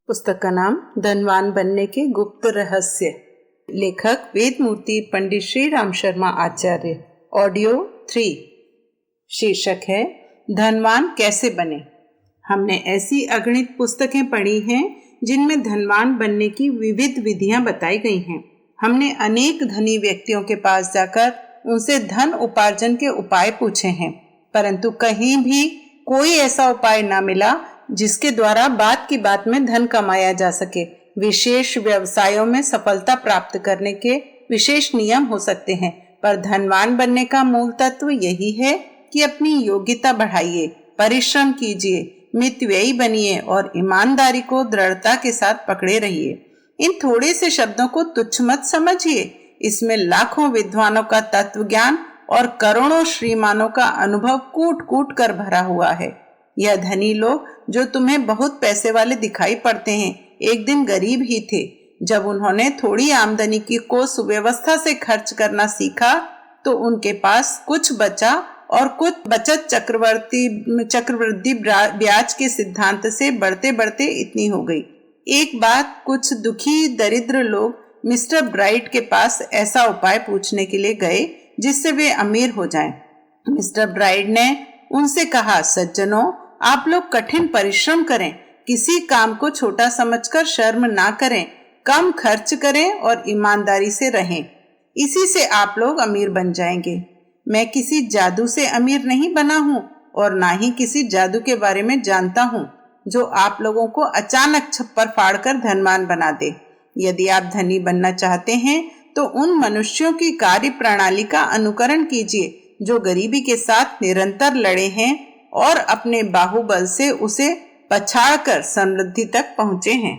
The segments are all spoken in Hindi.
पुस्तक का नाम धनवान बनने के गुप्त रहस्य। लेखक वेदमूर्ति पंडित श्री राम शर्मा आचार्य। ऑडियो 3। शीर्षक है धनवान कैसे बने। हमने ऐसी अगणित पुस्तकें पढ़ी हैं जिनमें धनवान बनने की विविध विधियां बताई गई हैं। हमने अनेक धनी व्यक्तियों के पास जाकर उनसे धन उपार्जन के उपाय पूछे हैं, परंतु कहीं भी कोई ऐसा उपाय न मिला जिसके द्वारा बात की बात में धन कमाया जा सके। विशेष व्यवसायों में सफलता प्राप्त करने के विशेष नियम हो सकते हैं, पर धनवान बनने का मूल तत्व यही है कि अपनी योग्यता बढ़ाइए, परिश्रम कीजिए, मितव्ययी बनिए और ईमानदारी को दृढ़ता के साथ पकड़े रहिए। इन थोड़े से शब्दों को तुच्छ मत समझिए। इसमें लाखों विद्वानों का तत्व ज्ञान और करोड़ों श्रीमानों का अनुभव कूट कूट कर भरा हुआ है। यह धनी लोग जो तुम्हें बहुत पैसे वाले दिखाई पड़ते हैं, एक दिन गरीब ही थे। जब उन्होंने थोड़ी आमदनी को सुव्यवस्था से खर्च करना सीखा तो उनके पास कुछ बचा और कुछ बचत चक्रवृद्धि ब्याज के सिद्धांत से बढ़ते बढ़ते इतनी हो गई। एक बात कुछ दुखी दरिद्र लोग मिस्टर ब्राइट के पास ऐसा उपाय पूछने के लिए गए जिससे वे अमीर हो जाएं। मिस्टर ब्राइट ने उनसे कहा, सज्जनों, आप लोग कठिन परिश्रम करें, किसी काम को छोटा समझकर शर्म ना करें, कम खर्च करें और ईमानदारी से रहें। इसी से आप लोग अमीर बन जाएंगे। मैं किसी जादू से अमीर नहीं बना हूँ और ना ही किसी जादू के बारे में जानता हूँ जो आप लोगों को अचानक छप्पर फाड़कर धनवान बना दे। यदि आप धनी बनना चाहते हैं तो उन मनुष्यों की कार्य प्रणाली का अनुकरण कीजिए जो गरीबी के साथ निरंतर लड़े हैं और अपने बाहुबल से उसे पछाड़कर समृद्धि तक पहुंचे हैं।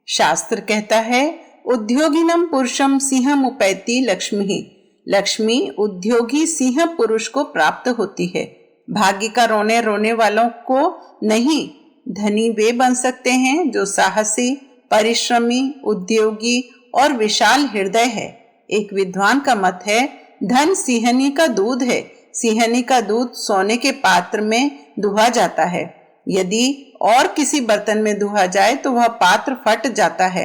शास्त्र कहता है, उद्योगिनम पुरुषम सिंहम उपैति लक्ष्मी। लक्ष्मी उद्योगी सिंह पुरुष को प्राप्त होती है। भाग्य का रोने रोने वालों को नहीं, धनी वे बन सकते हैं जो साहसी, परिश्रमी, उद्योगी और विशाल हृदय है। एक विद्वान का मत है, धन सिंहनी का दूध है। सिंहनी का दूध सोने के पात्र में दुहा जाता है। यदि और किसी बर्तन में दुहा जाए तो वह पात्र फट जाता है।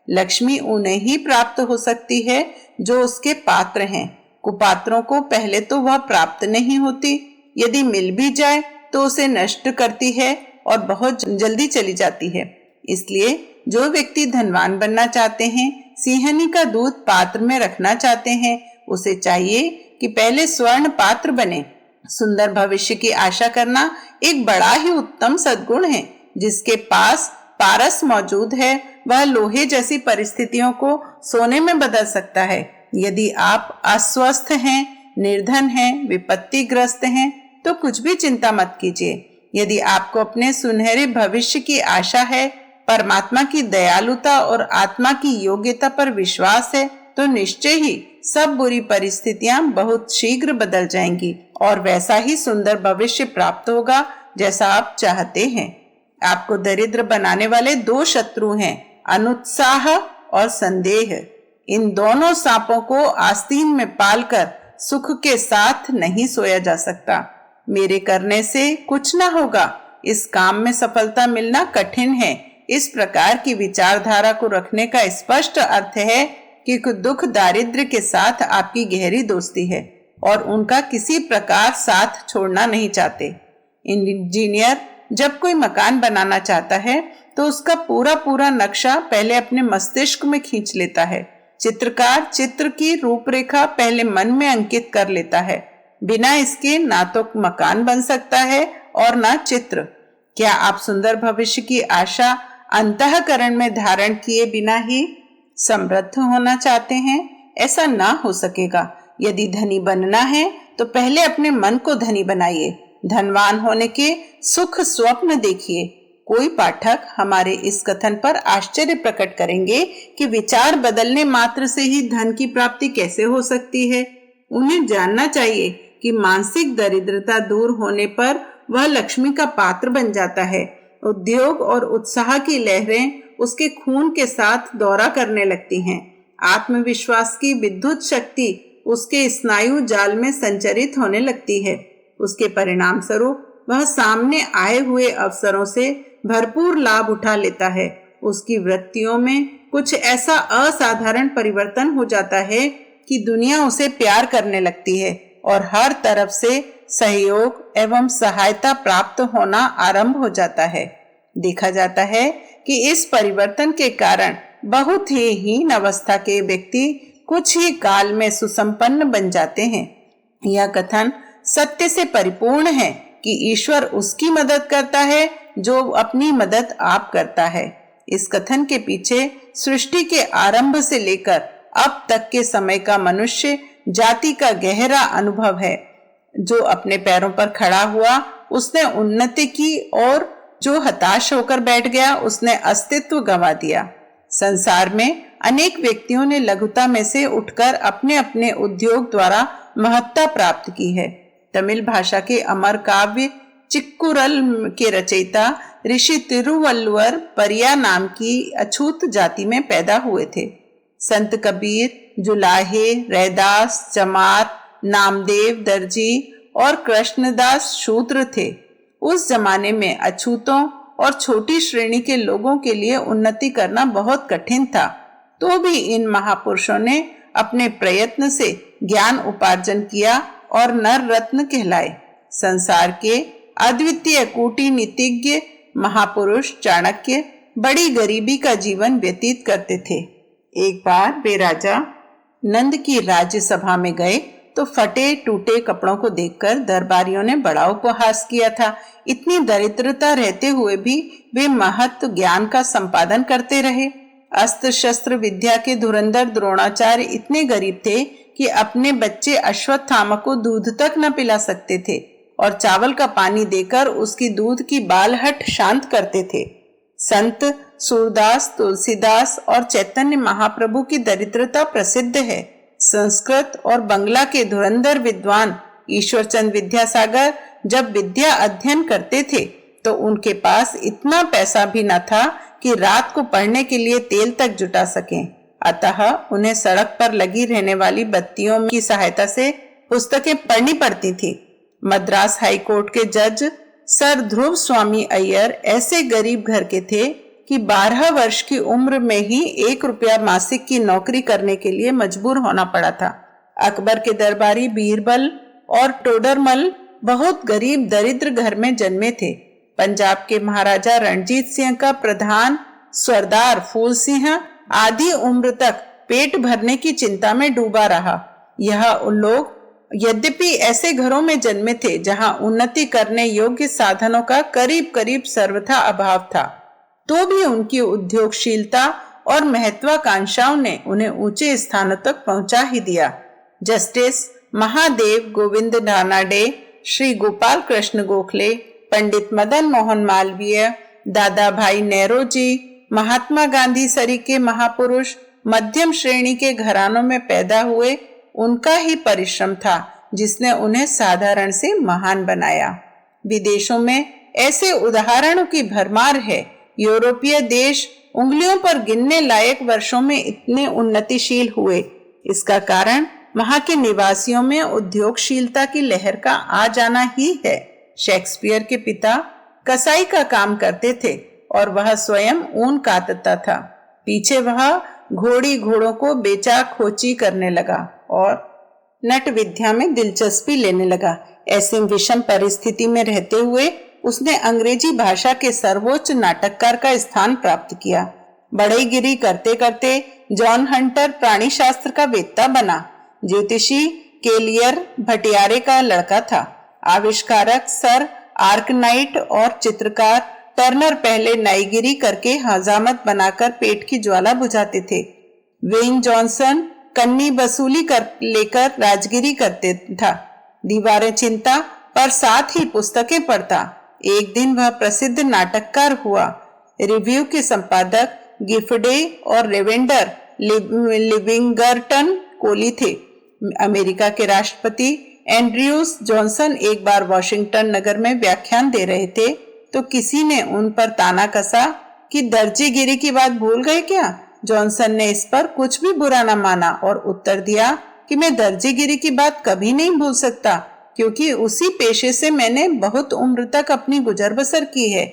लक्ष्मी उन्हें ही प्राप्त हो सकती है जो उसके पात्र हैं। कुपात्रों को पहले तो वह प्राप्त नहीं होती, यदि मिल भी जाए तो उसे नष्ट करती है और बहुत जल्दी चली जाती है। इसलिए जो व्यक्ति धनवान बनना चाहते हैं, सिंहनी का दूध पात्र में रखना चाहते हैं, उसे चाहिए कि पहले स्वर्ण पात्र बने। सुंदर भविष्य की आशा करना एक बड़ा ही उत्तम सद्गुण है। जिसके पास पारस मौजूद है वह लोहे जैसी परिस्थितियों को सोने में बदल सकता है। यदि आप अस्वस्थ हैं, निर्धन हैं, विपत्तिग्रस्त हैं तो कुछ भी चिंता मत कीजिए। यदि आपको अपने सुनहरे भविष्य की आशा है, परमात्मा की दयालुता और आत्मा की योग्यता पर विश्वास है तो निश्चय ही सब बुरी परिस्थितियां बहुत शीघ्र बदल जाएंगी और वैसा ही सुंदर भविष्य प्राप्त होगा जैसा आप चाहते हैं। आपको दरिद्र बनाने वाले दो शत्रु हैं, अनुत्साह और संदेह। इन दोनों सांपों को आस्तीन में पालकर सुख के साथ नहीं सोया जा सकता। मेरे करने से कुछ ना होगा, इस काम में सफलता मिलना कठिन है। इस प्रकार की विचारधारा को रखने का स्पष्ट अर्थ है कि दुख दारिद्र्य के साथ आपकी गहरी दोस्ती है और उनका किसी प्रकार साथ छोड़ना नहीं चाहते। इंजीनियर जब कोई मकान बनाना चाहता है तो उसका पूरा नक्शा पहले अपने मस्तिष्क में खींच लेता है। चित्रकार चित्र की रूपरेखा पहले मन में अंकित कर लेता है। बिना इसके ना तो मकान बन सकता है और ना चित्र। क्या आप सुंदर भविष्य की आशा अंतःकरण में धारण किए बिना ही समृद्ध होना चाहते हैं? ऐसा ना हो सकेगा। यदि धनी बनना है तो पहले अपने मन को धनी बनाइए। धनवान होने के सुख स्वप्न देखिए। कोई पाठक हमारे इस कथन पर आश्चर्य प्रकट करेंगे कि विचार बदलने मात्र से ही धन की प्राप्ति कैसे हो सकती है। उन्हें जानना चाहिए कि मानसिक दरिद्रता दूर होने पर वह लक्ष्मी का पात्र बन जाता है। उद्योग और उत्साह की लहरें उसके खून के साथ दौरा करने लगती हैं। आत्मविश्वास की विद्युत शक्ति उसके स्नायु जाल में संचरित होने लगती है। उसके परिणाम स्वरूप वह सामने आए हुए अवसरों से भरपूर लाभ उठा लेता है उसकी वृत्तियों में कुछ ऐसा असाधारण परिवर्तन हो जाता है कि दुनिया उसे प्यार करने लगती है और हर तरफ से सहयोग एवं सहायता प्राप्त होना आरंभ हो जाता है। देखा जाता है कि इस परिवर्तन के कारण बहुत ही हीन अवस्था के व्यक्ति कुछ ही काल में सुसंपन्न बन जाते हैं। यह कथन सत्य से परिपूर्ण है कि ईश्वर उसकी मदद करता है जो अपनी मदद आप करता है। इस कथन के पीछे सृष्टि के आरंभ से लेकर अब तक के समय का मनुष्य जाति का गहरा अनुभव है। जो अपने पैरों पर खड़ा हुआ उसने उन्नति की और जो हताश होकर बैठ गया उसने अस्तित्व गंवा दिया। संसार में अनेक व्यक्तियों ने लघुता में से उठकर अपने अपने उद्योग द्वारा महत्ता प्राप्त की है। तमिल भाषा के अमर काव्य चिक्कुरल के रचयिता ऋषि तिरुवल्लुवर परिया नाम की अछूत जाति में पैदा हुए थे। संत कबीर, जुलाहे, रैदास, चमार, नामदेव दर्जी और कृष्णदास शूद्र थे। उस जमाने में अछूतों और छोटी श्रेणी के लोगों के लिए उन्नति करना बहुत कठिन था, तो भी इन महापुरुषों ने अपने प्रयत्न से ज्ञान उपार्जन किया और नर रत्न कहलाए। संसार के अद्वितीय कूटनीतिज्ञ महापुरुष चाणक्य बड़ी गरीबी का जीवन व्यतीत करते थे। एक बार वे राजा नंद की राज्य सभा में गए तो फटे टूटे कपड़ों को देखकर दरबारियों ने बड़ा उपहास किया था। इतनी दरिद्रता रहते हुए भी वे महत् ज्ञान का संपादन करते रहे। अस्त्र शस्त्र विद्या के धुरंधर द्रोणाचार्य इतने गरीब थे कि अपने बच्चे अश्वत्थामा को दूध तक न पिला सकते थे और चावल का पानी देकर उसकी दूध की बालहट शांत करते थे। संत सूरदास, तुलसीदास और चैतन्य महाप्रभु की दरिद्रता प्रसिद्ध है। संस्कृत और बंगला के धुरंधर विद्वान ईश्वरचंद विद्यासागर जब विद्या अध्ययन करते थे तो उनके पास इतना पैसा भी न था कि रात को पढ़ने के लिए तेल तक जुटा सकें। अतः उन्हें सड़क पर लगी रहने वाली बत्तियों की सहायता से पुस्तकें पढ़नी पड़ती थी। मद्रास हाईकोर्ट के जज सर ध्रुव स्वामी अय्यर ऐसे गरीब घर के थे कि 12 वर्ष की उम्र में ही 1 रुपया मासिक की नौकरी करने के लिए मजबूर होना पड़ा था। अकबर के दरबारी बीरबल और टोडरमल बहुत गरीब दरिद्र घर में जन्मे थे। पंजाब के महाराजा रणजीत सिंह का प्रधान सरदार फूल सिंह आधी उम्र तक पेट भरने की चिंता में डूबा रहा। यह लोग यद्यपि ऐसे घरों में जन्मे थे जहां उन्नति करने योग्य साधनों का करीब करीब सर्वथा अभाव था, तो भी उनकी उद्योगशीलता और महत्वाकांक्षाओं ने उन्हें ऊंचे स्थानों तक पहुंचा ही दिया। जस्टिस महादेव गोविंद रानाडे, श्री गोपाल कृष्ण गोखले, पंडित मदन मोहन मालवीय, दादा भाई नेहरू, महात्मा गांधी सरीके महापुरुष मध्यम श्रेणी के घरानों में पैदा हुए। उनका ही परिश्रम था जिसने उन्हें साधारण से महान बनाया। विदेशों में ऐसे उदाहरणों की भरमार है। यूरोपीय देश उंगलियों पर गिनने लायक वर्षों में इतने उन्नतिशील हुए। इसका कारण वहां के निवासियों में उद्योगशीलता की लहर का आ जाना ही है। शेक्सपियर के पिता कसाई का काम करते थे और वह स्वयं ऊन कातता था। पीछे वह घोड़ों को बेचा खोची करने लगा और नट विद्या में दिलचस्पी लेने लगा। ऐसी विषम परिस्थिति में रहते हुए उसने अंग्रेजी भाषा के सर्वोच्च नाटककार का स्थान प्राप्त किया। बढ़ईगिरी करते करते जॉन हंटर प्राणी शास्त्र का वेत्ता बना। ज्योतिषी केलियर भटियारे का लड़का था। आविष्कारक सर आर्कनाइट और चित्रकार टर्नर पहले नाईगिरी करके हजामत बनाकर पेट की ज्वाला बुझाते थे। वेन जॉनसन कन्नी वसूली कर लेकर राजगिरी करते था। दीवारें चिंता पर साथ ही पुस्तकें पढ़ता। एक दिन वह प्रसिद्ध नाटककार हुआ। रिव्यू के संपादक गिफडे और रेवेंडर लिविंगस्टन कोली थे। अमेरिका के राष्ट्रपति एंड्रयूस जॉनसन एक बार वॉशिंगटन नगर में व्याख्यान दे रहे थे तो किसी ने उन पर ताना कसा कि दर्जीगिरी की बात भूल गए क्या। जॉनसन ने इस पर कुछ भी बुरा न माना और उत्तर दिया कि मैं दर्जीगिरी की बात कभी नहीं भूल सकता, क्योंकि उसी पेशे से मैंने बहुत उम्र तक अपनी गुजर बसर की है।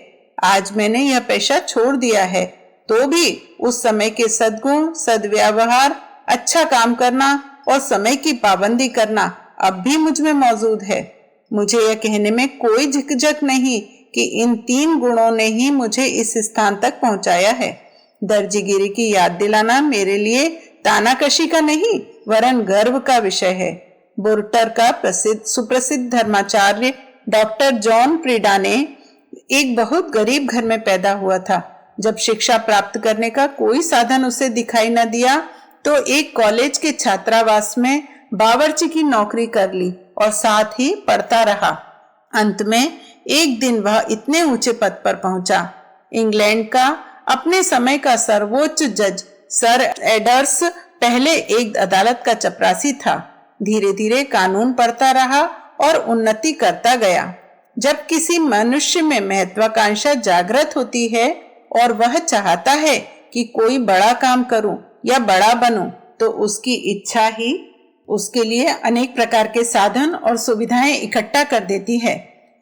आज मैंने यह पेशा छोड़ दिया है। तो भी उस समय के सद्गुण, सद्व्यवहार, अच्छा काम करना और समय की पाबंदी करना अब भी मुझ में मौजूद है। मुझे यह कहने में कोई झिझक नहीं कि इन 3 गुणों ने ही मुझे इस स्थान तक पहुंचाया है। दर्जीगिरी की याद दिलाना मेरे लिए तानाकशी का नहीं वरन गर्व का विषय है। बोर्टर का सुप्रसिद्ध धर्माचार्य डॉक्टर जॉन प्रीडा ने एक बहुत गरीब घर में पैदा हुआ था। जब शिक्षा प्राप्त करने का कोई साधन उसे दिखाई न दिया तो एक कॉलेज के छात्रावास में बावर्ची की नौकरी कर ली और साथ ही पढ़ता रहा। अंत में एक दिन वह इतने ऊंचे पद पर पहुंचा। इंग्लैंड का अपने समय का सर्वोच्च जज सर एडर्स पहले एक अदालत का चपरासी था। धीरे धीरे कानून पढ़ता रहा और उन्नति करता गया। जब किसी मनुष्य में महत्वाकांक्षा जागृत होती है और वह चाहता है कि कोई बड़ा काम करूं या बड़ा बनूं, तो उसकी इच्छा ही उसके लिए अनेक प्रकार के साधन और सुविधाएं इकट्ठा कर देती है।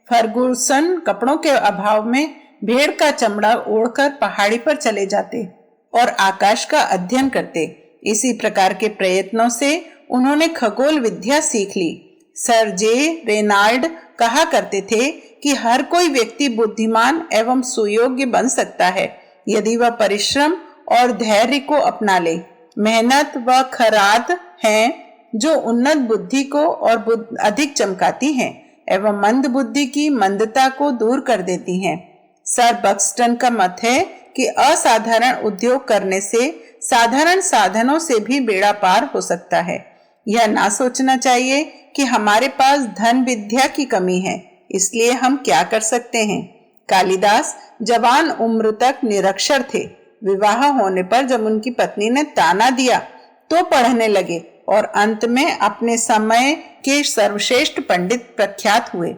फर्गुसन कपड़ों के अभाव में भेड़ का चमड़ा ओढ़कर पहाड़ी पर चले जाते और आकाश का अध्ययन करते। इसी प्रकार के प्रयत्नों से उन्होंने खगोल विद्या सीख ली। सर जे रेनाल्ड कहा करते थे कि हर कोई व्यक्ति बुद्धिमान एवं सुयोग्य बन सकता है यदि वह परिश्रम और धैर्य को अपना ले। मेहनत व खराद हैं जो उन्नत बुद्धि को और अधिक चमकाती हैं एवं मंद बुद्धि की मंदता को दूर कर देती हैं। सर बक्सटन का मत है कि असाधारण उद्योग करने से साधारण साधनों से भी बेड़ा पार हो सकता है। यह ना सोचना चाहिए कि हमारे पास धन विद्या की कमी है, इसलिए हम क्या कर सकते हैं। कालिदास जवान उम्र तक निरक्षर थे। विवाह होने पर जब उनकी पत्नी ने ताना दिया तो पढ़ने लगे और अंत में अपने समय के सर्वश्रेष्ठ पंडित प्रख्यात हुए।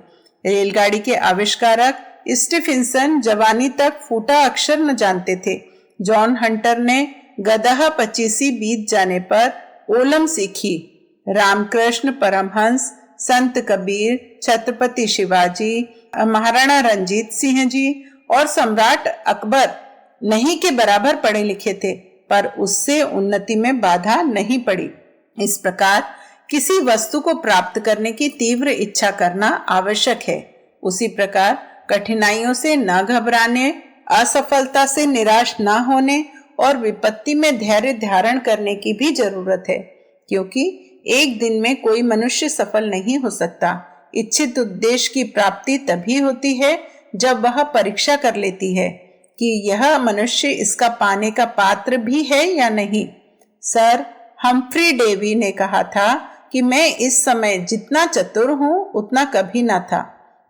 रेलगाड़ी के आविष्कारक स्टीफेंसन जवानी तक फूटा अक्षर न जानते थे। जॉन हंटर ने गदहा पचीसी बीत जाने पर ओलम सीखी। रामकृष्ण परमहंस, संत कबीर, छत्रपति शिवाजी, महाराणा रंजीत सिंह जी और सम्राट अकबर नहीं के बराबर पढ़े लिखे थे, पर उससे उन्नति में बाधा नहीं पड़ी। इस प्रकार किसी वस्तु को प्राप्त करने की तीव्र इच्छा करना आवश्यक है। उसी प्रकार कठिनाइयों से न घबराने, असफलता से निराश न होने और विपत्ति में धैर्य धारण करने की भी जरूरत है, क्योंकि एक दिन में कोई मनुष्य सफल नहीं हो सकता। इच्छित उद्देश्य की प्राप्ति तभी होती है जब वह परीक्षा कर लेती है कि यह मनुष्य इसका पाने का पात्र भी है या नहीं। सर हम्फ्री डेवी ने कहा था कि मैं इस समय जितना चतुर हूं उतना कभी ना था।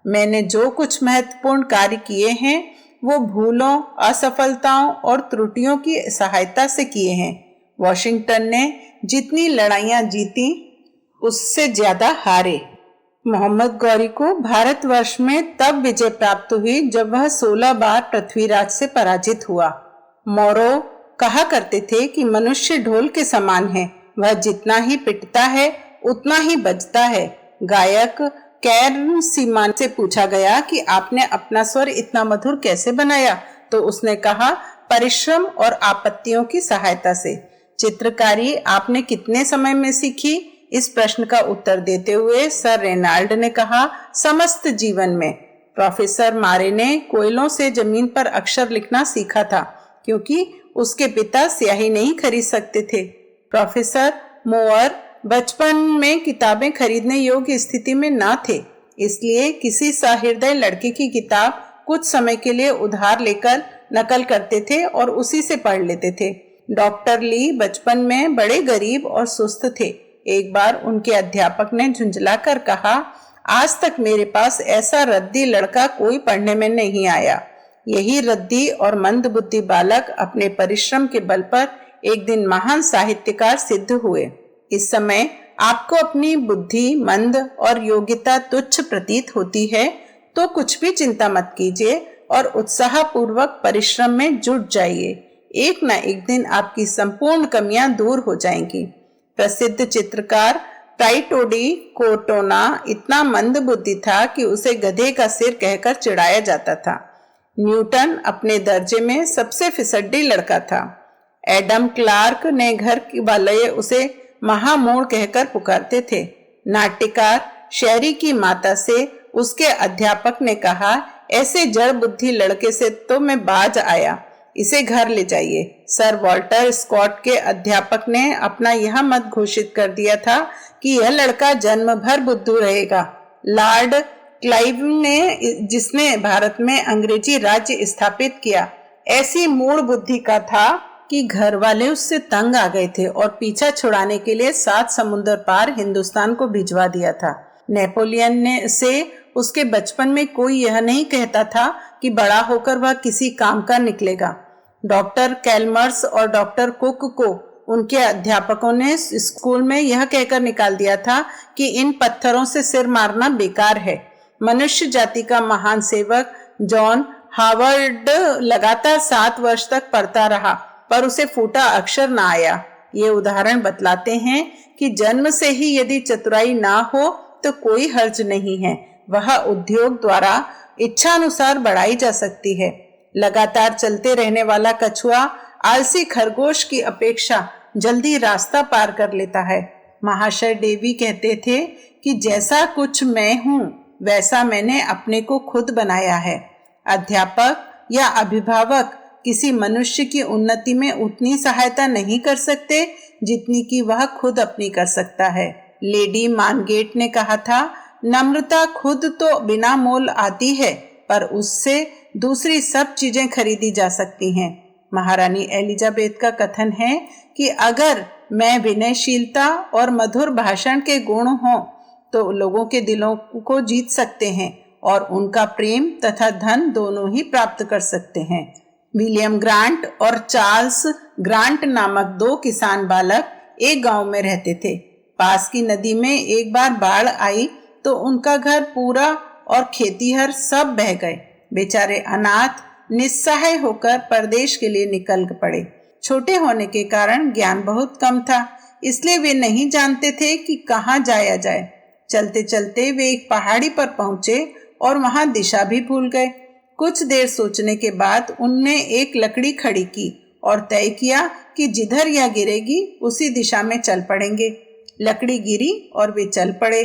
मैंने जो कुछ महत्वपूर्ण कार्य किए हैं वो भूलों, असफलताओं और त्रुटियों की सहायता से किए हैं। वॉशिंगटन ने जितनी लड़ाइयां जीती उससे ज्यादा हारे। मोहम्मद गौरी को भारतवर्ष में तब विजय प्राप्त हुई जब वह 16 बार पृथ्वीराज से पराजित हुआ। मोरो कहा करते थे कि मनुष्य ढोल के समान है, वह जितना ही पिटता है उतना ही बजता है। गायक कैर्न सीमान से पूछा गया कि आपने अपना स्वर इतना मधुर कैसे बनाया, तो उसने कहा परिश्रम और आपत्तियों की सहायता से। चित्रकारी आपने कितने समय में सीखी? इस प्रश्न का उत्तर देते हुए सर रेनाल्ड ने कहा समस्त जीवन में। प्रोफेसर मारे ने कोयलों से जमीन पर अक्षर लिखना सीखा था, क्योंकि उसके पिता स्याही नहीं खरीद सकते थे। प्रोफेसर मोअर बचपन में किताबें खरीदने योग्य स्थिति में न थे, इसलिए किसी सहृदय लड़के की किताब कुछ समय के लिए उधार लेकर नकल करते थे और उसी से पढ़ लेते थे। डॉक्टर ली बचपन में बड़े गरीब और सुस्त थे। एक बार उनके अध्यापक ने झुंझलाकर कहा, आज तक मेरे पास ऐसा रद्दी लड़का कोई पढ़ने में नहीं आया। यही रद्दी और मंद बुद्धि बालक अपने परिश्रम के बल पर एक दिन महान साहित्यकार सिद्ध हुए। इस समय आपको अपनी बुद्धि मंद और योग्यता तुच्छ प्रतीत होती है तो कुछ भी चिंता मत कीजिए और उत्साह पूर्वक परिश्रम में जुट जाइए। एक न एक दिन आपकी संपूर्ण कमियां दूर हो जाएंगी। प्रसिद्ध चित्रकार टाइटोडी कोर्टोना इतना मंद बुद्धि था कि उसे गधे का सिर कहकर चिढ़ाया जाता था। न्यूटन अपने दर्जे में सबसे फिसड्डी लड़का था। एडम क्लार्क ने घर वाले उसे महामूढ़ कहकर पुकारते थे। नाट्यकार शेरी की माता से उसके अध्यापक ने कहा, ऐसे जड़ बुद्धि लड़के से तो मैं बाज आया, इसे घर ले जाइए। सर वॉल्टर स्कॉट के अध्यापक ने अपना यह मत घोषित कर दिया था कि यह लड़का जन्म भर बुद्धू रहेगा। लॉर्ड क्लाइव ने, जिसने भारत में अंग्रेजी राज्य स्थापित किया, ऐसी मूढ़ बुद्धि का था कि घर वाले उससे तंग आ गए थे और पीछा छुड़ाने के लिए 7 समुद्र पार हिंदुस्तान को भिजवा दिया था। नेपोलियन ने से उसके बचपन में कोई यह नहीं कहता था कि बड़ा होकर वह किसी काम का निकलेगा। डॉक्टर कैल्मर्स और डॉक्टर कुक को उनके अध्यापकों ने स्कूल में यह कहकर निकाल दिया था कि इन पत्थरों से सिर मारना बेकार है। मनुष्य जाति का महान सेवक जॉन हावर्ड लगातार 7 वर्ष तक पढ़ता रहा, पर उसे फूटा अक्षर ना आया। ये उदाहरण बतलाते हैं कि जन्म से ही यदि चतुराई ना हो तो कोई हर्ज नहीं है, वह उद्योग द्वारा इच्छानुसार बढ़ाई जा सकती है। लगातार चलते रहने वाला कछुआ आलसी खरगोश की अपेक्षा जल्दी रास्ता पार कर लेता है। महाशय डेवी कहते थे कि जैसा कुछ मैं हूँ वैसा मैंने अपने को खुद बनाया है। अध्यापक या अभिभावक किसी मनुष्य की उन्नति में उतनी सहायता नहीं कर सकते जितनी कि वह खुद अपनी कर सकता है। लेडी मानगेट ने कहा था, नम्रता खुद तो बिना मोल आती है, पर उससे दूसरी सब चीजें खरीदी जा सकती हैं। महारानी एलिजाबेथ का कथन है कि अगर मैं विनयशीलता और मधुर भाषण के गुण हों तो लोगों के दिलों को जीत सकते हैं और उनका प्रेम तथा धन दोनों ही प्राप्त कर सकते हैं। विलियम ग्रांट और चार्ल्स ग्रांट नामक 2 किसान बालक एक गांव में रहते थे। पास की नदी में एक बार बाढ़ आई तो उनका घर पूरा और खेतीहर सब बह गए। बेचारे अनाथ निस्सहाय होकर परदेश के लिए निकल पड़े। छोटे होने के कारण ज्ञान बहुत कम था, इसलिए वे नहीं जानते थे कि कहाँ जाया जाए। चलते चलते वे एक पहाड़ी पर पहुंचे और वहां दिशा भी भूल गए। कुछ देर सोचने के बाद उनने एक लकड़ी खड़ी की और तय किया कि जिधर यह गिरेगी उसी दिशा में चल पड़ेंगे। लकड़ी गिरी और वे चल पड़े।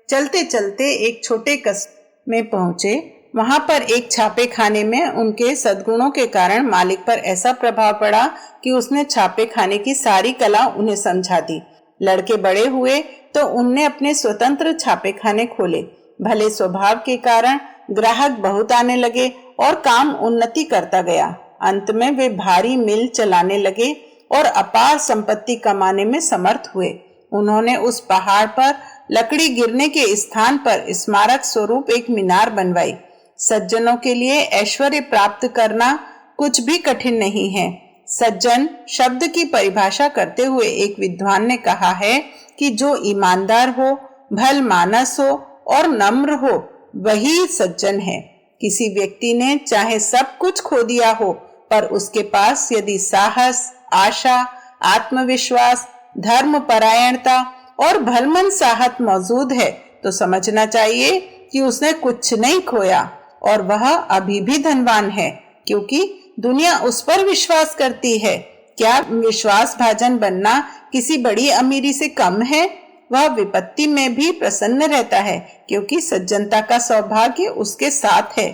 चलते चलते एक छोटे कस्बे में पहुंचे। वहां पर एक छापे खाने में उनके सद्गुणों के कारण मालिक पर ऐसा प्रभाव पड़ा कि उसने छापे खाने की सारी कला उन्हें समझा दी। लड़के बड़े हुए तो उनने अपने स्वतंत्र छापे खाने खोले। भले स्वभाव के कारण ग्राहक बहुत आने लगे और काम उन्नति करता गया। अंत में वे भारी मिल चलाने लगे और अपार संपत्ति कमाने में समर्थ हुए। उन्होंने उस पहाड़ पर लकड़ी गिरने के स्थान पर स्मारक स्वरूप एक मीनार बनवाई। सज्जनों के लिए ऐश्वर्य प्राप्त करना कुछ भी कठिन नहीं है। सज्जन शब्द की परिभाषा करते हुए एक विद्वान ने कहा है कि जो ईमानदार हो, भल मानस हो और नम्र हो, वही सज्जन है। किसी व्यक्ति ने चाहे सब कुछ खो दिया हो, पर उसके पास यदि साहस, आशा, आत्मविश्वास, धर्म परायणता और भलमन साहत मौजूद है तो समझना चाहिए कि उसने कुछ नहीं खोया और वह अभी भी धनवान है, क्योंकि दुनिया उस पर विश्वास करती है। क्या विश्वास भाजन बनना किसी बड़ी अमीरी से कम है? वह विपत्ति में भी प्रसन्न रहता है, क्योंकि सज्जनता का सौभाग्य उसके साथ है।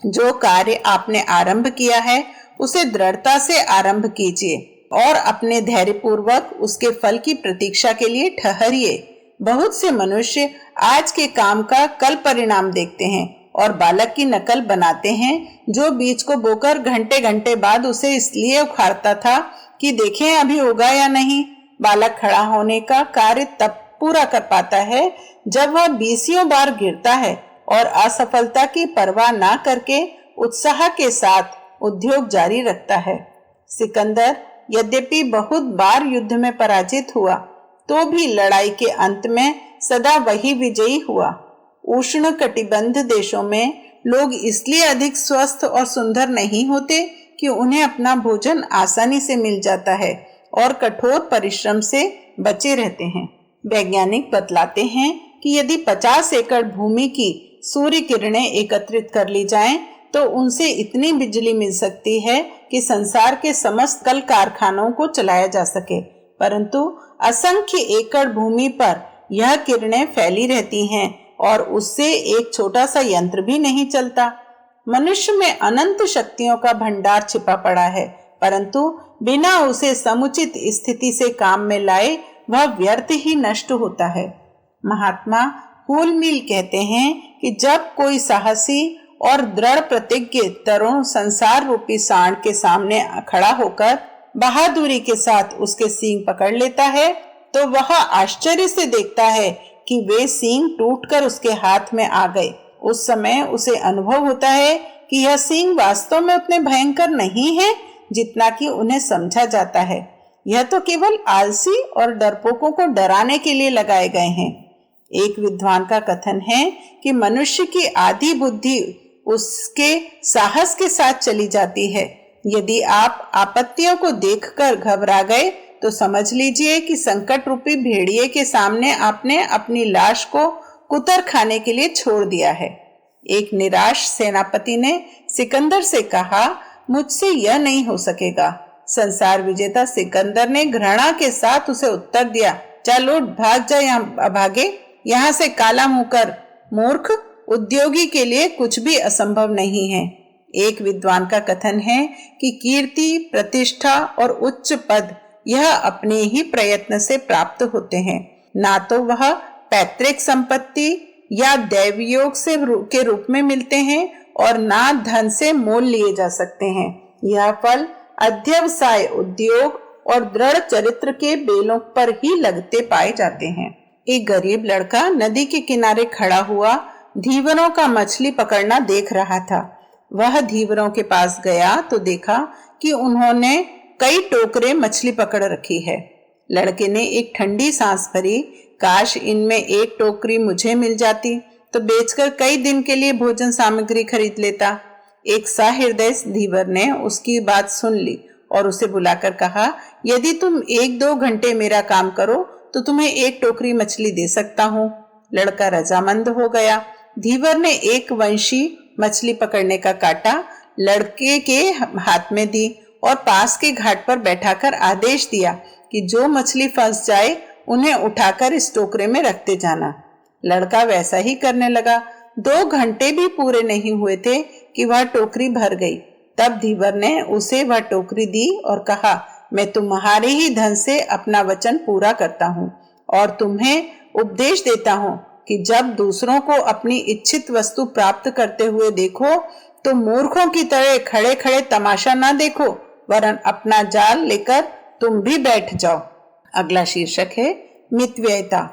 जो कार्य आपने आरंभ किया है उसे दृढ़ता से आरंभ कीजिए और अपने धैर्यपूर्वक उसके फल की प्रतीक्षा के लिए ठहरिए। बहुत से मनुष्य आज के काम का कल परिणाम देखते हैं और बालक की नकल बनाते हैं जो बीज को बोकर घंटे घंटे बाद उसे इसलिए उखाड़ता था कि देखें अभी होगा या नहीं। बालक खड़ा होने का कार्य तब पूरा कर पाता है जब वह 20 बार गिरता है और असफलता की परवाह ना करके उत्साह के साथ उद्योग जारी रखता है। सिकंदर यद्यपि बहुत बार युद्ध में पराजित हुआ तो भी लड़ाई के अंत में सदा वही विजयी हुआ। उष्ण कटिबंध देशों में लोग इसलिए अधिक स्वस्थ और सुंदर नहीं होते कि उन्हें अपना भोजन आसानी से मिल जाता है और कठोर परिश्रम से बचे रहते हैं। वैज्ञानिक बतलाते हैं कि यदि 50 एकड़ भूमि की सूर्य किरणें एकत्रित कर ली जाएं, तो उनसे इतनी बिजली मिल सकती है कि संसार के समस्त कल कारखानों को चलाया जा सके, परंतु असंख्य एकड़ भूमि पर यह किरणें फैली रहती हैं और उससे एक छोटा सा यंत्र भी नहीं चलता। मनुष्य में अनंत शक्तियों का भंडार छिपा पड़ा है, परंतु बिना उसे समुचित स्थिति से काम में लाए वह व्यर्थ ही नष्ट होता है। महात्मा हुल मिल कहते हैं कि जब कोई साहसी और दृढ़ प्रतिज्ञ तरुण संसार रूपी सांड के सामने खड़ा होकर बहादुरी के साथ उसके सींग पकड़ लेता है, तो वह आश्चर्य से देखता है कि वे सींग टूटकर उसके हाथ में आ गए। उस समय उसे अनुभव होता है कि यह सींग वास्तव में उतने भयंकर नहीं है जितना कि उन्हें समझा जाता है। यह तो केवल आलसी और डरपोकों को डराने के लिए लगाए गए हैं। एक विद्वान का कथन है कि मनुष्य की आधी बुद्धि उसके साहस के साथ चली जाती है। यदि आप आपत्तियों को देखकर घबरा गए तो समझ लीजिए कि संकट रूपी भेड़िए के सामने आपने अपनी लाश को कुतर खाने के लिए छोड़ दिया है। एक निराश सेनापति ने सिकंदर से कहा, मुझसे यह नहीं हो सकेगा। संसार विजेता सिकंदर ने घृणा के साथ उसे उत्तर दिया, चल उठ, भाग जा, यहाँ से काला मुंह कर। मूर्ख, उद्योगी के लिए कुछ भी असंभव नहीं है। एक विद्वान का कथन है कि कीर्ति, प्रतिष्ठा और उच्च पद यह अपने ही प्रयत्न से प्राप्त होते हैं, ना तो वह पैतृक संपत्ति या दैवयोग से के रूप में मिलते हैं और ना धन से मोल लिए जा सकते हैं। यह फल अध्यवसाय, उद्योग और दृढ़ चरित्र के बेलों पर ही लगते पाए जाते हैं। एक गरीब लड़का नदी के किनारे खड़ा हुआ धीवरों का मछली पकड़ना देख रहा था। वह धीवरों के पास गया तो देखा कि उन्होंने कई टोकरे मछली पकड़ रखी है। लड़के ने एक ठंडी सांस भरी, काश इनमें एक टोकरी मुझे मिल जाती तो बेचकर कई दिन के लिए भोजन सामग्री खरीद लेता। एक सहृदय धीवर ने उसकी बात सुन ली और उसे बुलाकर कहा, यदि तुम 1-2 घंटे मेरा काम करो तो तुम्हें एक टोकरी मछली दे सकता हूँ। लड़का रजामंद हो गया। धीवर ने एक वंशी मछली पकड़ने का कांटा लड़के के हाथ में दी और पास के घाट पर बैठाकर आदेश दिया कि जो मछली फंस जाए उन्हें उठाकर इस टोकरे में रखते जाना। लड़का वैसा ही करने लगा। 2 घंटे भी पूरे नहीं हुए थे कि वह टोकरी भर गई। तब धीवर ने उसे वह टोकरी दी और कहा, मैं तुम्हारे ही धन से अपना वचन पूरा करता हूँ और तुम्हें उपदेश देता हूँ कि जब दूसरों को अपनी इच्छित वस्तु प्राप्त करते हुए देखो तो मूर्खों की तरह खड़े खड़े तमाशा ना देखो, वरन अपना जाल लेकर तुम भी बैठ जाओ। अगला शीर्षक है मितव्ययिता।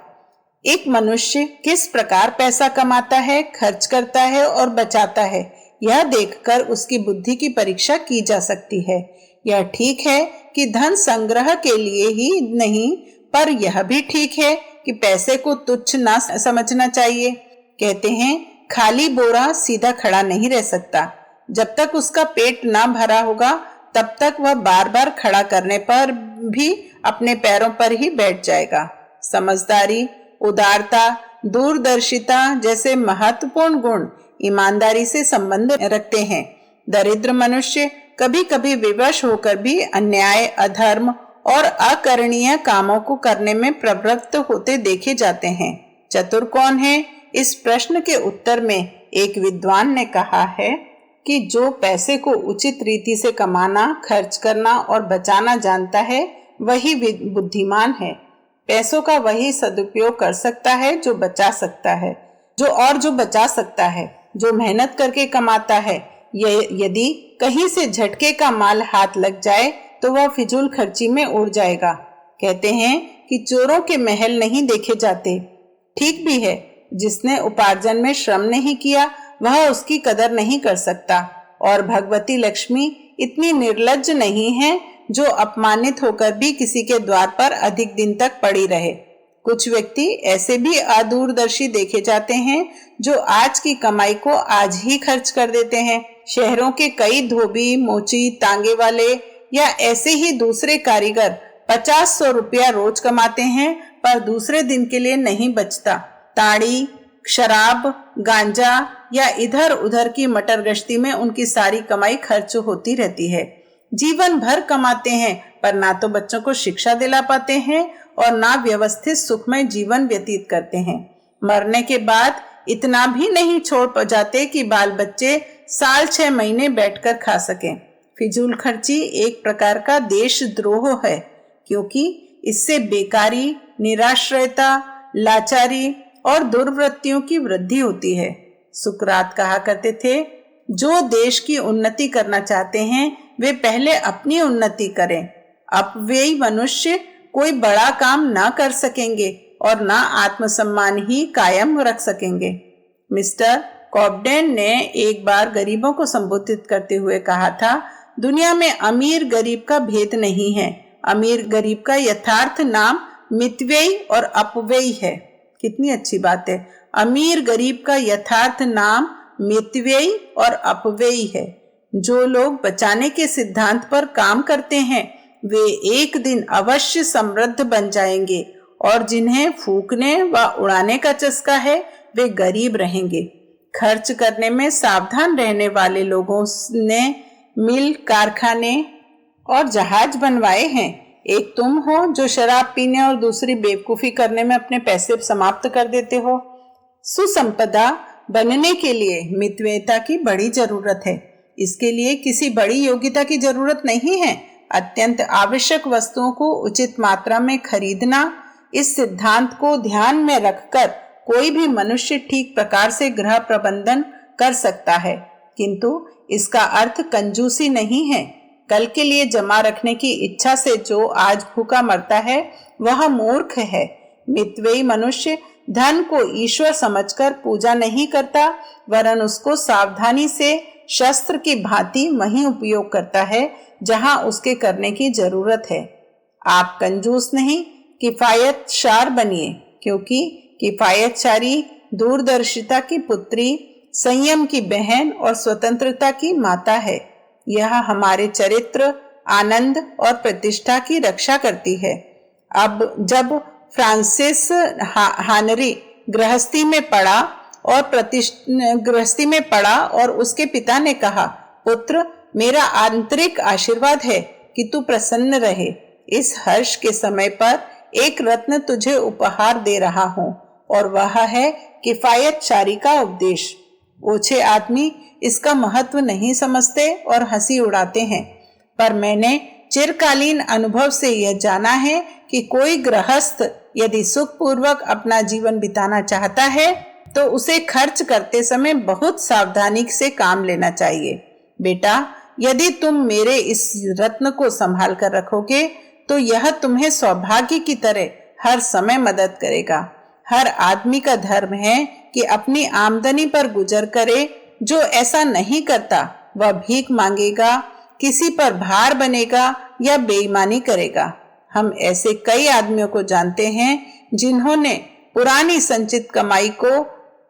एक मनुष्य किस प्रकार पैसा कमाता है, खर्च करता है और बचाता है, यह देखकर उसकी बुद्धि की परीक्षा की जा सकती है। यह ठीक है कि धन संग्रह के लिए ही नहीं, पर यह भी ठीक है कि पैसे को तुच्छ ना समझना चाहिए। कहते हैं, खाली बोरा सीधा खड़ा नहीं रह सकता। जब तक उसका पेट ना भरा होगा तब तक वह बार बार खड़ा करने पर भी अपने पैरों पर ही बैठ जाएगा। समझदारी, उदारता, दूरदर्शिता जैसे महत्वपूर्ण गुण ईमानदारी से संबंध रखते हैं। दरिद्र मनुष्य कभी कभी विवश होकर भी अन्याय, अधर्म और अकरणीय कामों को करने में प्रवृत्त होते देखे जाते हैं। चतुर कौन है? इस प्रश्न के उत्तर में एक विद्वान ने कहा है कि जो पैसे को उचित रीति से कमाना, खर्च करना और बचाना जानता है वही बुद्धिमान है। पैसों का वही सदुपयोग कर सकता है जो बचा सकता है, जो बचा सकता है, जो मेहनत करके कमाता है। यदि कहीं से झटके का माल हाथ लग जाए तो वह फिजूल खर्ची में उड़ जाएगा। कहते हैं कि चोरों के महल नहीं देखे जाते। ठीक भी है, जिसने उपार्जन में श्रम नहीं किया वह उसकी कदर नहीं कर सकता। और भगवती लक्ष्मी इतनी निर्लज्ज नहीं है जो अपमानित होकर भी किसी के द्वार पर अधिक दिन तक पड़ी रहे। कुछ व्यक्ति ऐसे भी अदूरदर्शी देखे जाते हैं जो आज की कमाई को आज ही खर्च कर देते हैं। शहरों के कई धोबी, मोची, तांगे वाले या ऐसे ही दूसरे कारीगर 50-100 रुपया रोज कमाते हैं, पर दूसरे दिन के लिए नहीं बचता। ताड़ी, शराब, गांजा या इधर उधर की मटर गश्ती में उनकी सारी कमाई खर्च होती रहती है। जीवन भर कमाते हैं पर ना तो बच्चों को शिक्षा दिला पाते हैं और ना व्यवस्थित सुखमय जीवन व्यतीत करते हैं। मरने के बाद इतना भी नहीं छोड़ जाते कि बाल बच्चे साल 6 महीने बैठकर खा सकें। फिजूल खर्ची एक प्रकार का देशद्रोह है, क्योंकि इससे बेकारी, निराश्रयता, लाचारी और दुर्वृत्तियों की वृद्धि होती है। सुकरात कहा करते थे, जो देश की उन्नति करना चाहते हैं वे पहले अपनी उन्नति करें। अपव्ययी मनुष्य कोई बड़ा काम ना कर सकेंगे और ना आत्मसम्मान ही कायम रख सकेंगे। मिस्टर कॉब्डेन ने एक बार गरीबों को संबोधित करते हुए कहा था, दुनिया में अमीर गरीब का भेद नहीं है। अमीर गरीब का यथार्थ नाम मितव्ययी और अपव्ययी है। कितनी अच्छी बात है। अमीर गरीब का यथार्थ नाम मितव्ययी और अपव्ययी है। जो लोग बचाने के सिद्धांत पर काम करते हैं वे एक दिन अवश्य समृद्ध बन जाएंगे, और जिन्हें फूकने व उड़ाने का चस्का है वे गरीब रहेंगे। खर्च करने में सावधान रहने वाले लोगों ने मिल, कारखाने और जहाज बनवाए हैं। एक तुम हो जो शराब पीने और दूसरी बेवकूफी करने में अपने पैसे समाप्त कर देते हो। सुसंपदा बनने के लिए मितव्ययिता की बड़ी जरूरत है। इसके लिए किसी बड़ी योग्यता की जरूरत नहीं है। अत्यंत आवश्यक वस्तुओं को उचित मात्रा में खरीदना, इस सिद्धांत को ध्यान में रखकर कोई भी मनुष्य ठीक प्रकार से गृह प्रबंधन कर सकता है, किंतु इसका अर्थ कंजूसी नहीं है। कल के लिए जमा रखने की इच्छा से जो आज भूखा मरता है वह मूर्ख है। मितव्ययी मनुष्य धन को ईश्वर समझकर पूजा नहीं करता, वरन उसको सावधानी से शस्त्र की भांति वहीं उपयोग करता है जहां उसके करने की जरूरत है। आप कंजूस नहीं, किफायतशार बनिए, क्योंकि किफायतशारी दूरदर्शिता की पुत्री, संयम की बहन और स्वतंत्रता की माता है। यह हमारे चरित्र, आनंद और प्रतिष्ठा की रक्षा करती है। अब जब फ्रांसिस हानरी गृहस्थी में पड़ा और उसके पिता ने कहा, पुत्र, मेरा आंतरिक आशीर्वाद है कि तू प्रसन्न रहे। इस हर्ष के समय पर एक रत्न तुझे उपहार दे रहा हूँ, और वह है किफायतशारी का उपदेश। ओछे आदमी इसका महत्व नहीं समझते और हंसी उड़ाते हैं, पर मैंने चिरकालीन अनुभव से यह जाना है कि कोई गृहस्थ यदि सुखपूर्वक अपना जीवन बिताना चाहता है तो उसे खर्च करते समय बहुत सावधानी से काम लेना चाहिए। बेटा, यदि तुम मेरे इस रत्न को संभाल कर रखोगे तो यह तुम्हें सौभाग्य की तरह हर समय मदद करेगा। हर आदमी का धर्म है कि अपनी आमदनी पर गुजर करे। जो ऐसा नहीं करता वह भीख मांगेगा, किसी पर भार बनेगा या बेईमानी करेगा। हम ऐसे कई आदमियों को जानते हैं जिन्होंने पुरानी संचित कमाई को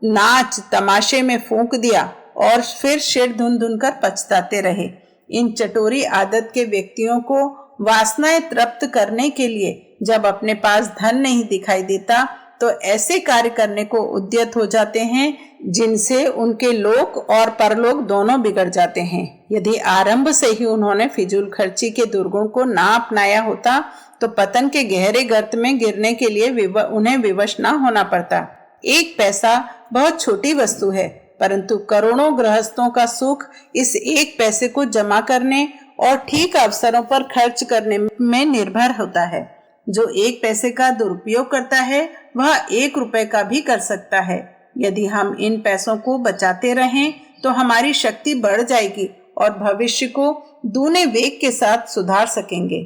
नाच तमाशे में फूंक दिया और फिर सिर धुन धुन कर पछताते रहे। इन चटोरी आदत के व्यक्तियों को वासनाएं तृप्त करने के लिए जब अपने पास धन नहीं दिखाई देता तो ऐसे कार्य करने को उद्यत हो जाते हैं जिनसे उनके लोक और परलोक दोनों बिगड़ जाते हैं। यदि आरंभ से ही उन्होंने फिजूल खर्ची के दुर्गुण को ना अपनाया होता तो पतन के गहरे गर्त में गिरने के लिए उन्हें विवश ना होना पड़ता। एक पैसा बहुत छोटी वस्तु है, परंतु करोड़ों गृहस्थों का सुख इस एक पैसे को जमा करने और ठीक अवसरों पर खर्च करने में निर्भर होता है। जो एक पैसे का दुरुपयोग करता है वह 1 रुपए का भी कर सकता है। यदि हम इन पैसों को बचाते रहें तो हमारी शक्ति बढ़ जाएगी और भविष्य को दूने वेग के साथ सुधार सकेंगे।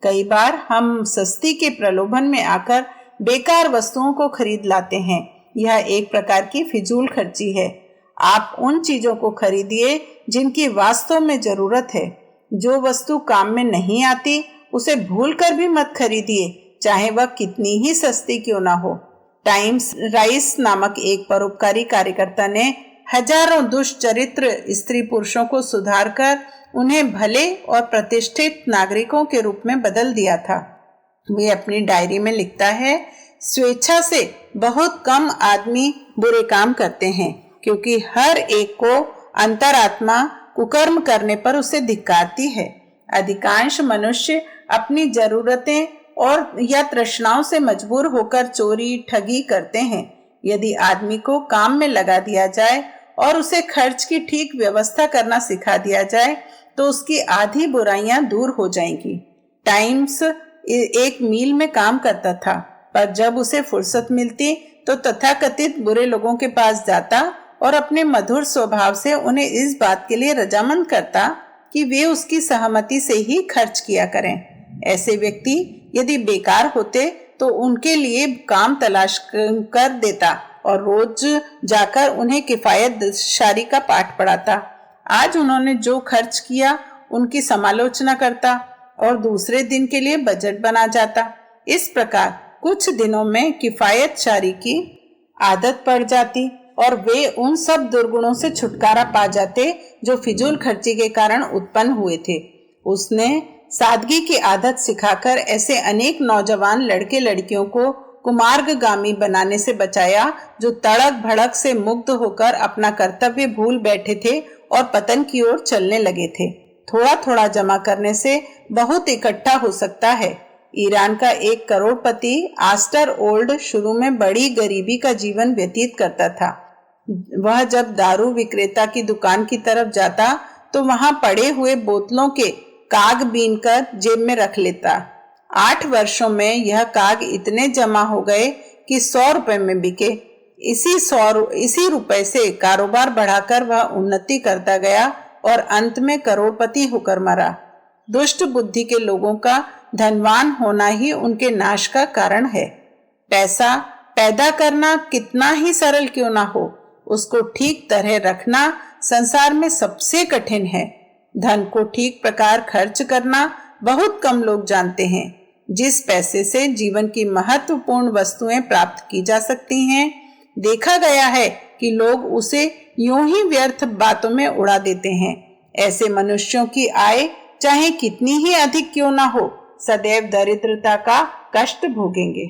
कई बार हम सस्ती के प्रलोभन में आकर बेकार वस्तुओं को खरीद लाते हैं। यह एक प्रकार की फिजूल खर्ची है। आप उन चीजों को खरीदिए जिनकी वास्तव में जरूरत है। जो वस्तु काम में नहीं आती उसे भूलकर भी मत खरीदिए, चाहे वह कितनी ही सस्ती क्यों ना हो। टाइम्स राइस नामक एक परोपकारी कार्यकर्ता ने हजारों दुष्चरित्र स्त्री पुरुषों को सुधारकर उन्हें भले और प्रतिष्ठित नागरिकों के रूप में बदल दिया था। वे अपनी डायरी में लिखता है, स्वेच्छा से बहुत कम आदमी बुरे काम करते हैं क्योंकि हर एक को अंतरात्मा कुकर्म करने पर उसे धिक्कारती है। अधिकांश मनुष्य अपनी जरूरतें और या तृष्णाओं से मजबूर होकर चोरी ठगी करते हैं। यदि आदमी को काम में लगा दिया जाए और उसे खर्च की ठीक व्यवस्था करना सिखा दिया जाए तो उसकी आधी बुराइयां दूर हो जाएंगी। टाइम्स एक मील में काम करता था, पर जब उसे फुर्सत मिलती तो तथाकथित बुरे लोगों के पास जाता और अपने मधुर स्वभाव से उन्हें इस बात के लिए रजामंद करता कि वे उसकी सहमति से ही खर्च किया करें। ऐसे व्यक्ति यदि बेकार होते तो उनके लिए काम तलाश कर देता और रोज जाकर उन्हें किफायतशारी का पाठ पढ़ाता। आज उन्होंने जो खर्च किया उनकी समालोचना करता और दूसरे दिन के लिए बजट बना जाता। इस प्रकार कुछ दिनों में किफायतशारी की आदत पड़ जाती और वे उन सब दुर्गुणों से छुटकारा पा जाते जो फिजूल खर्ची के कारण उत्पन्न हुए थे। उसने सादगी की आदत सिखाकर ऐसे अनेक नौजवान लड़के लड़कियों को कुमार्गगामी बनाने से बचाया जो तड़क भड़क से मुग्ध होकर अपना कर्तव्य भूल बैठे थे और पतन की ओर चलने लगे थे। थोड़ा थोड़ा जमा करने से बहुत इकट्ठा हो सकता है। ईरान का एक करोड़पति आस्टर ओल्ड शुरू में बड़ी गरीबी का जीवन व्यतीत करता था। वह जब दारू विक्रेता की दुकान की तरफ जाता तो वहां पड़े हुए बोतलों के काग बीनकर जेब में रख लेता। 8 वर्षों में यह काग इतने जमा हो गए कि 100 रुपए में बिके। इसी रुपए से कारोबार बढ़ाकर वह उन्नति करता गया और अंत में करोड़पति होकर मरा। दुष्ट बुद्धि के लोगों का धनवान होना ही उनके नाश का कारण है। पैसा पैदा करना कितना ही सरल क्यों ना हो, उसको ठीक तरह रखना संसार में सबसे कठिन है। धन को ठीक प्रकार खर्च करना बहुत कम लोग जानते हैं। जिस पैसे से जीवन की महत्वपूर्ण वस्तुएं प्राप्त की जा सकती हैं, देखा गया है कि लोग उसे यूं ही व्यर्थ बातों में उड़ा देते हैं। ऐसे मनुष्यों की आय चाहे कितनी ही अधिक क्यों ना हो, सदैव दरिद्रता का कष्ट भोगेंगे।